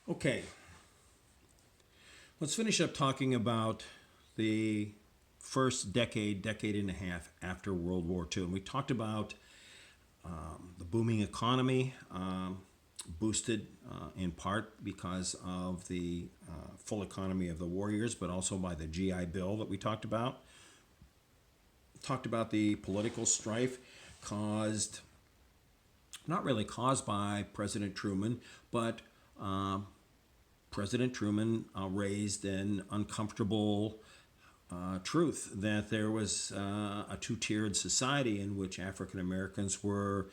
Okay, let's finish up talking about the first decade and a half after World War II. And we talked about the booming economy, boosted in part because of the full economy of the war years, but also by the GI Bill that we talked about. Talked about the political strife caused, not really caused by President Truman, but President Truman raised an uncomfortable truth that there was a two-tiered society in which African Americans were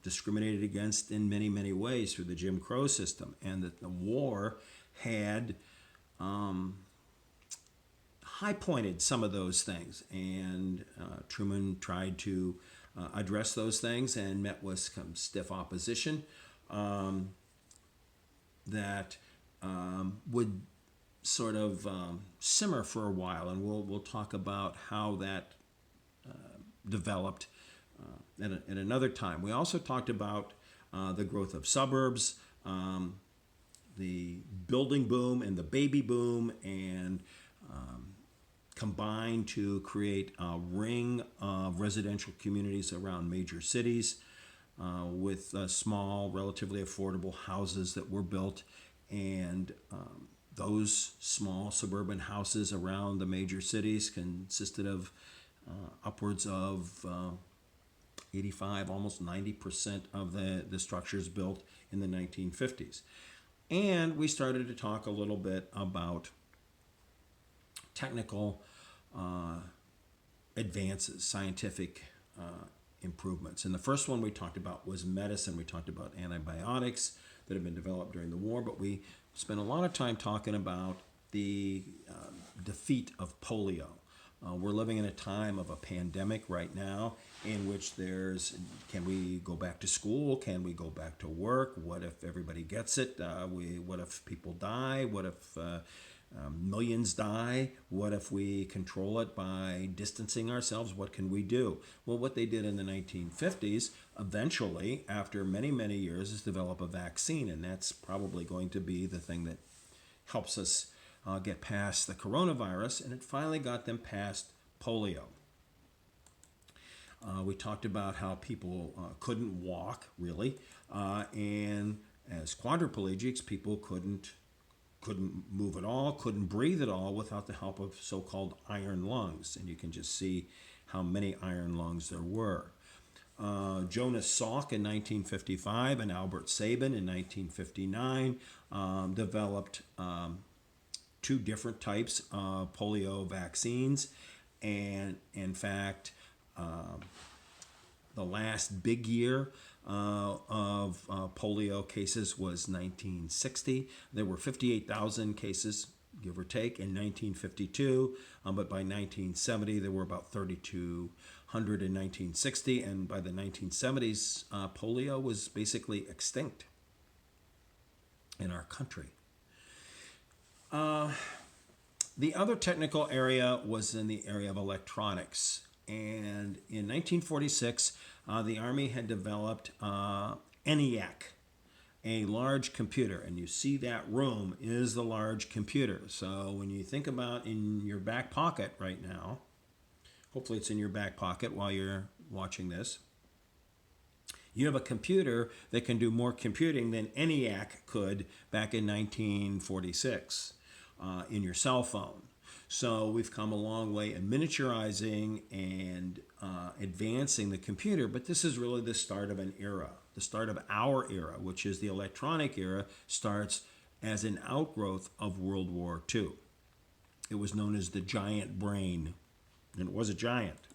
discriminated against in many, many ways through the Jim Crow system, and that the war had high-pointed some of those things. And Truman tried to address those things and met with some stiff opposition that would sort of simmer for a while, and we'll talk about how that developed at another time. We also talked about the growth of suburbs, the building boom and the baby boom, and combined to create a ring of residential communities around major cities with small, relatively affordable houses that were built, and those small suburban houses around the major cities consisted of upwards of 85, almost 90% of the structures built in the 1950s. And we started to talk a little bit about technical advances, scientific improvements. And the first one we talked about was medicine. We talked about antibiotics that had been developed during the war, but we spent a lot of time talking about the defeat of polio. We're living in a time of a pandemic right now in which can we go back to school? Can we go back to work? What if everybody gets it? What if people die? What if millions die? What if we control it by distancing ourselves? What can we do? Well, what they did in the 1950s, eventually, after many, many years, is develop a vaccine, and that's probably going to be the thing that helps us get past the coronavirus, and it finally got them past polio. We talked about how people couldn't walk, really, and as quadriplegics, people couldn't move at all, couldn't breathe at all without the help of so-called iron lungs. And you can just see how many iron lungs there were. Jonas Salk in 1955 and Albert Sabin in 1959 developed two different types of polio vaccines. And in fact, the last big year of polio cases was 1960. There were 58,000 cases, give or take, in 1952, but by 1970 there were about 3,200 in 1960, and by the 1970s polio was basically extinct in our country. The other technical area was in the area of electronics. And in 1946, the Army had developed ENIAC, a large computer. And you see that room is the large computer. So when you think about in your back pocket right now, hopefully it's in your back pocket while you're watching this, you have a computer that can do more computing than ENIAC could back in 1946 in your cell phone. So we've come a long way in miniaturizing and advancing the computer, but this is really the start of an era. The start of our era, which is the electronic era, starts as an outgrowth of World War II. It was known as the giant brain, and it was a giant.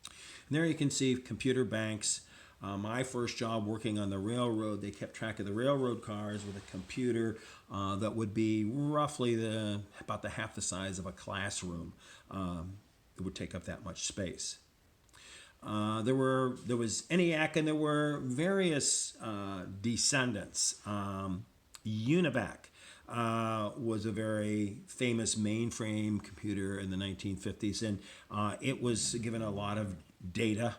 And there you can see computer banks. My first job working on the railroad, they kept track of the railroad cars with a computer that would be roughly about half the size of a classroom. It would take up that much space. There was ENIAC, and there were various descendants. UNIVAC was a very famous mainframe computer in the 1950s, and it was given a lot of data.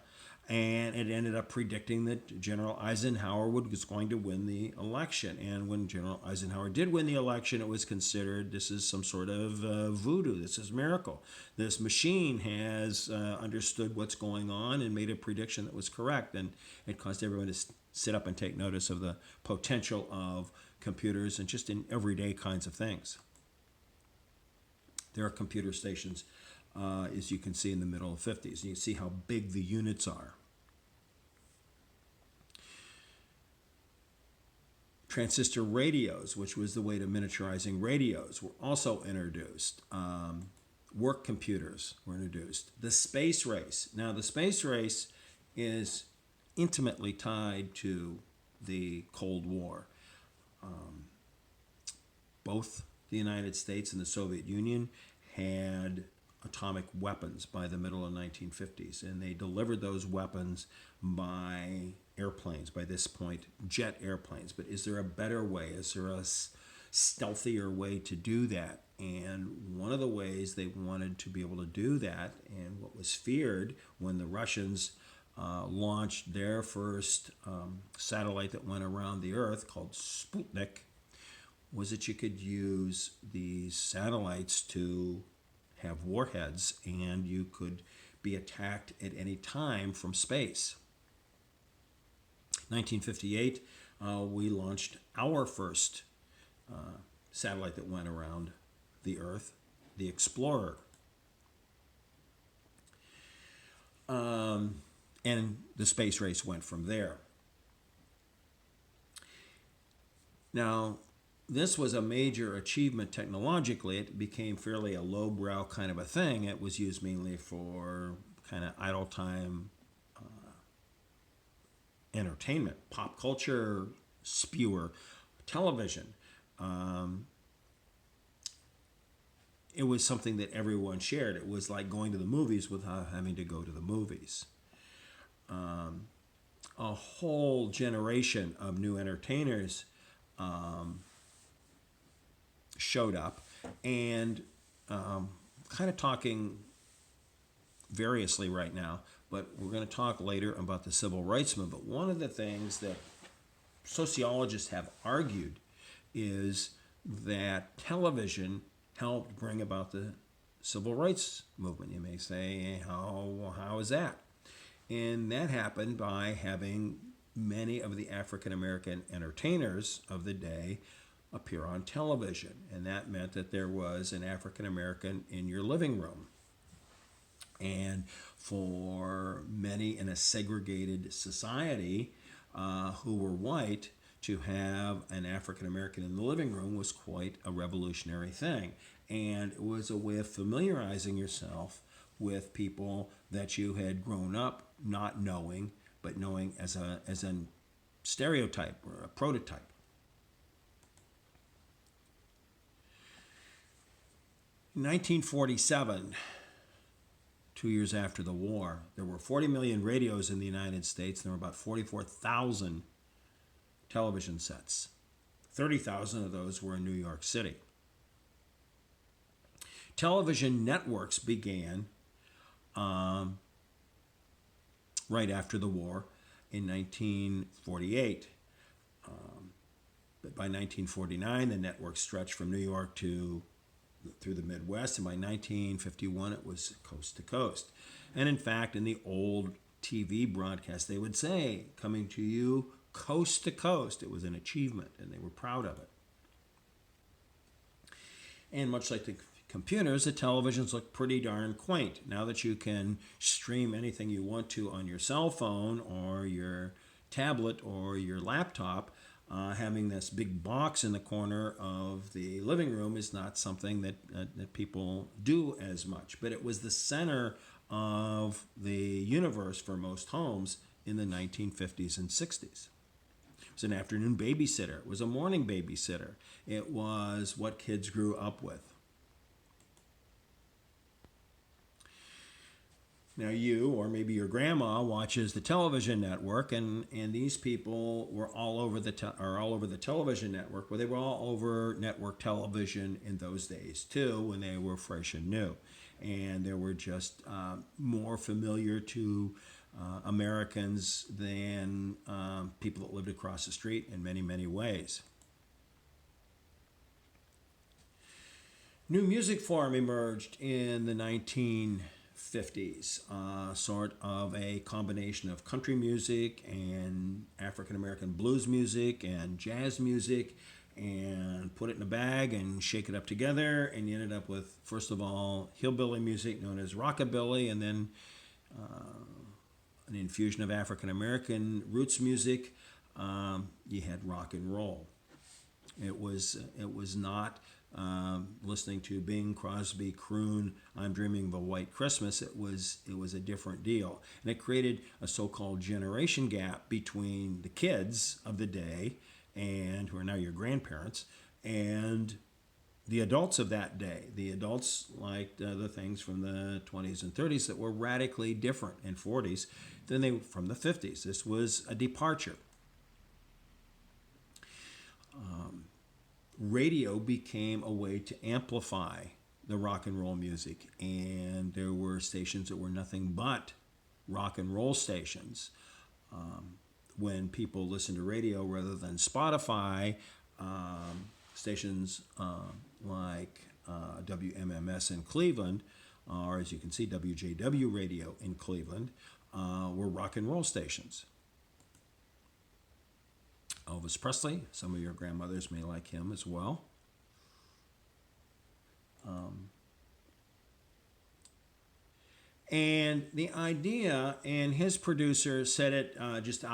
And it ended up predicting that General Eisenhower was going to win the election. And when General Eisenhower did win the election, it was considered this is some sort of voodoo. This is miracle. This machine has understood what's going on and made a prediction that was correct. And it caused everyone to sit up and take notice of the potential of computers and just in everyday kinds of things. There are computer stations, as you can see, in the middle of the 50s. And you see how big the units are. Transistor radios, which was the way to miniaturizing radios, were also introduced. Work computers were introduced. The space race. Now, the space race is intimately tied to the Cold War. Both the United States and the Soviet Union had atomic weapons by the middle of the 1950s, and they delivered those weapons by airplanes, by this point, jet airplanes. But is there a better way? Is there a stealthier way to do that? And one of the ways they wanted to be able to do that, and what was feared when the Russians launched their first satellite that went around the Earth called Sputnik, was that you could use these satellites to have warheads and you could be attacked at any time from space. 1958, we launched our first satellite that went around the Earth, the Explorer. And the space race went from there. Now, this was a major achievement technologically. It became fairly a lowbrow kind of a thing. It was used mainly for kind of idle time entertainment, pop culture spewer, television. It was something that everyone shared. It was like going to the movies without having to go to the movies. A whole generation of new entertainers showed up, and kind of talking variously right now, but we're going to talk later about the civil rights movement. One of the things that sociologists have argued is that television helped bring about the civil rights movement. You may say, how is that? And that happened by having many of the African American entertainers of the day appear on television. And that meant that there was an African American in your living room. And for many in a segregated society who were white, to have an African American in the living room was quite a revolutionary thing. And it was a way of familiarizing yourself with people that you had grown up not knowing, but knowing as a stereotype or a prototype. In 1947, 2 years after the war, there were 40 million radios in the United States, and there were about 44,000 television sets. 30,000 of those were in New York City. Television networks began right after the war in 1948. But by 1949, the network stretched from New York through the Midwest, and by 1951, it was coast to coast. And in fact, in the old TV broadcast, they would say, coming to you coast to coast. It was an achievement, and they were proud of it. And much like the computers, the televisions look pretty darn quaint. Now that you can stream anything you want to on your cell phone or your tablet or your laptop, having this big box in the corner of the living room is not something that people do as much. But it was the center of the universe for most homes in the 1950s and 60s. It was an afternoon babysitter. It was a morning babysitter. It was what kids grew up with. Now you, or maybe your grandma, watches the television network, and these people were all over the television network. Well, they were all over network television in those days too, when they were fresh and new, and they were just more familiar to Americans than people that lived across the street in many, many ways. New music form emerged in the 1950s, sort of a combination of country music and African American blues music and jazz music, and put it in a bag and shake it up together, and you ended up with, first of all, hillbilly music known as rockabilly, and then an infusion of African American roots music. You had rock and roll. It was not listening to Bing Crosby croon "I'm Dreaming of a White Christmas." It was a different deal, and it created a so-called generation gap between the kids of the day, and who are now your grandparents, and the adults of that day. The adults liked the things from the 20s and 30s that were radically different, and 40s than they from the 50s. This was a departure. Radio became a way to amplify the rock and roll music, and there were stations that were nothing but rock and roll stations. When people listened to radio rather than Spotify, stations like WMMS in Cleveland, or as you can see, WJW radio in Cleveland, were rock and roll stations. Elvis Presley, some of your grandmothers may like him as well. And the idea, and his producer said it just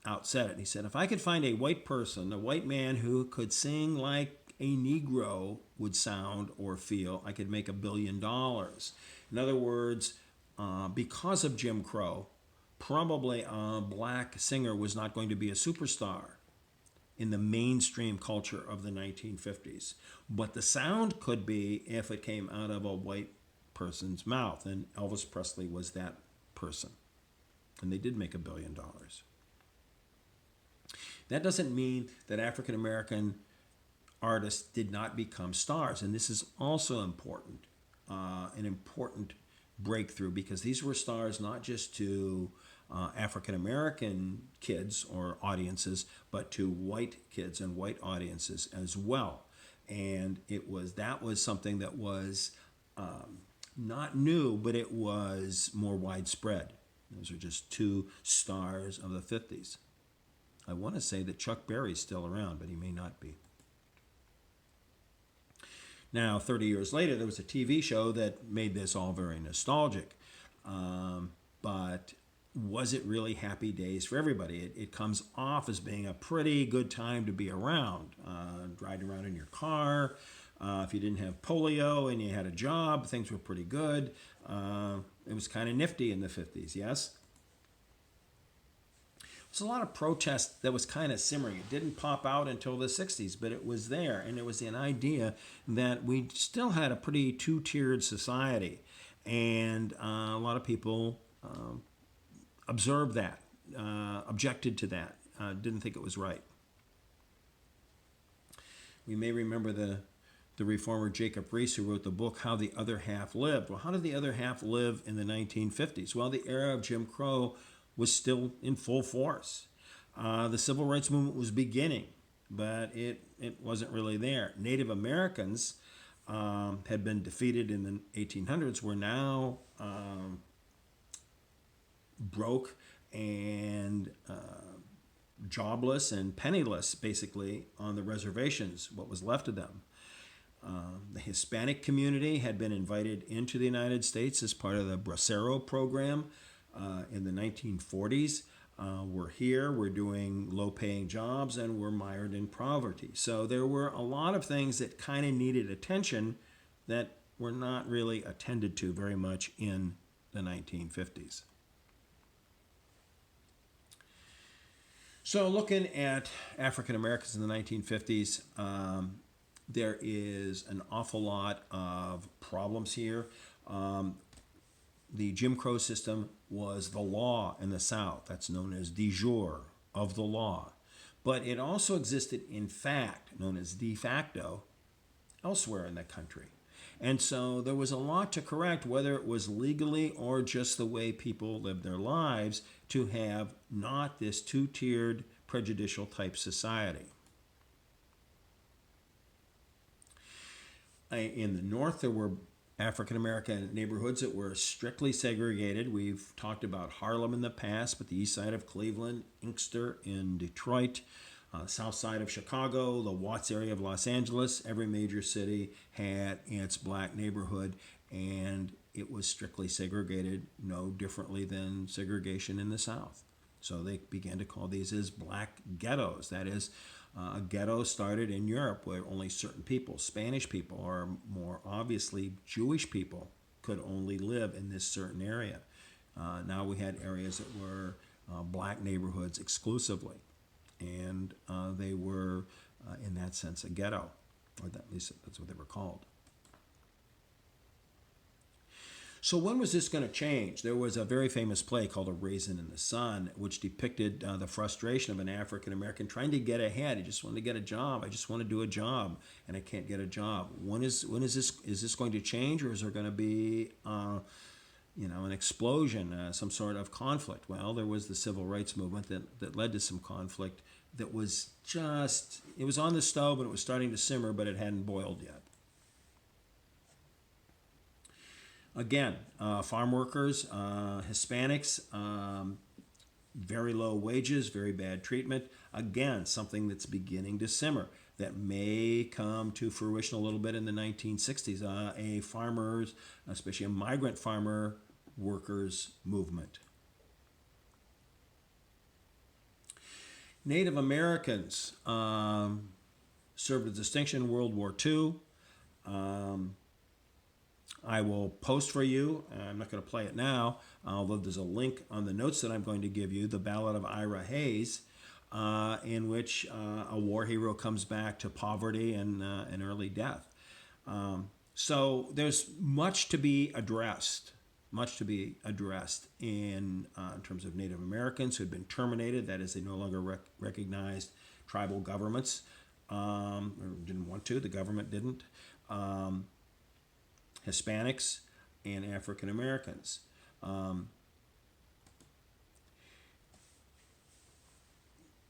outsaid it. He said, if I could find a white person, a white man who could sing like a Negro would sound or feel, I could make $1 billion. In other words, because of Jim Crow, probably a black singer was not going to be a superstar in the mainstream culture of the 1950s. But the sound could be if it came out of a white person's mouth, and Elvis Presley was that person. And they did make $1 billion. That doesn't mean that African American artists did not become stars, and this is also important, an important breakthrough, because these were stars not just to African American kids or audiences, but to white kids and white audiences as well. And that was something that was not new, but it was more widespread. Those are just two stars of the 50s. I want to say that Chuck Berry's still around, but he may not be. Now, 30 years later, there was a TV show that made this all very nostalgic. But was it really happy days for everybody? It comes off as being a pretty good time to be around, riding around in your car. If you didn't have polio and you had a job, things were pretty good. It was kind of nifty in the 50s, yes? There's a lot of protest that was kind of simmering. It didn't pop out until the 60s, but it was there. And it was an idea that we still had a pretty two-tiered society. And a lot of people observed that, objected to that, didn't think it was right. We may remember the reformer Jacob Riis, who wrote the book, How the Other Half Lived. Well, how did the other half live in the 1950s? Well, the era of Jim Crow was still in full force. The civil rights movement was beginning, but it wasn't really there. Native Americans had been defeated in the 1800s, were now broke and jobless and penniless, basically, on the reservations, what was left of them. The Hispanic community had been invited into the United States as part of the Bracero program in the 1940s. We're here, we're doing low-paying jobs, and we're mired in poverty. So there were a lot of things that kind of needed attention that were not really attended to very much in the 1950s. So looking at African Americans in the 1950s, there is an awful lot of problems here. The Jim Crow system was the law in the South. That's known as de jure, of the law. But it also existed in fact, known as de facto, elsewhere in the country. And so there was a lot to correct, whether it was legally or just the way people lived their lives, to have not this two-tiered prejudicial type society. In the North, there were African American neighborhoods that were strictly segregated. We've talked about Harlem in the past, but the east side of Cleveland, Inkster in Detroit, south side of Chicago, the Watts area of Los Angeles, every major city had its black neighborhood, and it was strictly segregated, no differently than segregation in the South. So they began to call these as black ghettos. That is, a ghetto started in Europe where only certain people, Spanish people, or more obviously Jewish people, could only live in this certain area. Now we had areas that were black neighborhoods exclusively, and they were, in that sense, a ghetto, or at least that's what they were called. So when was this going to change? There was a very famous play called A Raisin in the Sun, which depicted the frustration of an African American trying to get ahead. He just wanted to get a job. I just want to do a job, and I can't get a job. When is this going to change, or is there going to be an explosion, some sort of conflict? Well, there was the civil rights movement that led to some conflict that was it was on the stove and it was starting to simmer, but it hadn't boiled yet. Again, farm workers, Hispanics, very low wages, very bad treatment. Again, something that's beginning to simmer that may come to fruition a little bit in the 1960s. A farmers, especially a migrant farmer workers movement. Native Americans served a distinction in World War II. I will post for you, I'm not going to play it now, although there's a link on the notes that I'm going to give you, the Ballad of Ira Hayes, in which a war hero comes back to poverty and early death. So there's much to be addressed in terms of Native Americans who had been terminated, that is, they no longer recognized tribal governments, or didn't want to, the government didn't. Hispanics and African Americans.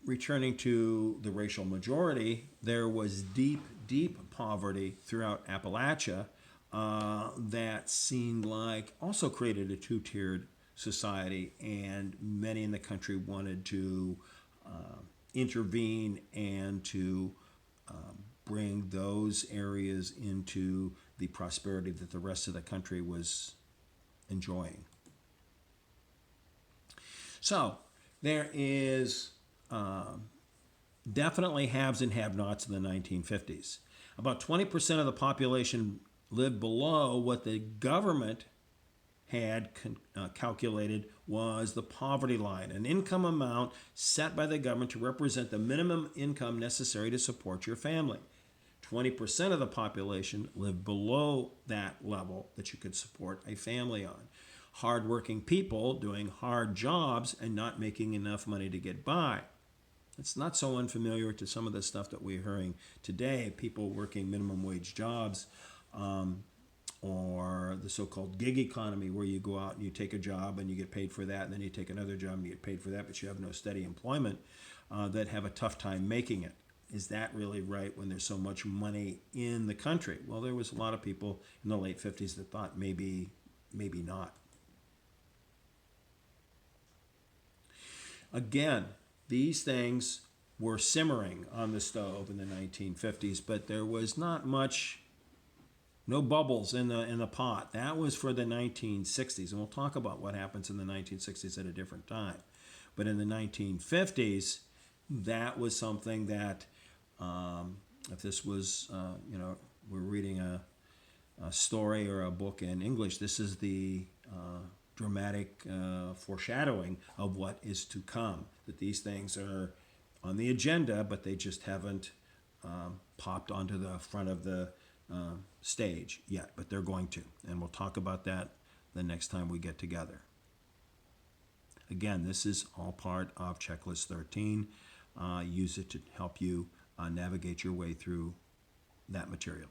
Returning to the racial majority, there was deep, deep poverty throughout Appalachia that seemed like also created a two-tiered society, and many in the country wanted to intervene and to bring those areas into the prosperity that the rest of the country was enjoying. So there is definitely haves and have-nots in the 1950s. About 20% of the population lived below what the government had calculated was the poverty line, an income amount set by the government to represent the minimum income necessary to support your family. 20% of the population lived below that level that you could support a family on. Hardworking people doing hard jobs and not making enough money to get by. It's not so unfamiliar to some of the stuff that we're hearing today, people working minimum wage jobs, or the so-called gig economy, where you go out and you take a job and you get paid for that, and then you take another job and you get paid for that, but you have no steady employment, that have a tough time making it. Is that really right when there's so much money in the country? Well, there was a lot of people in the late 50s that thought maybe not. Again, these things were simmering on the stove in the 1950s, but there was not much, no bubbles in the pot. That was for the 1960s, and we'll talk about what happens in the 1960s at a different time. But in the 1950s, that was something that, if this was, we're reading a story or a book in English, this is the dramatic foreshadowing of what is to come, that these things are on the agenda, but they just haven't popped onto the front of the stage yet, but they're going to. And we'll talk about that the next time we get together. Again, this is all part of Checklist 13. Use it to help you navigate your way through that material.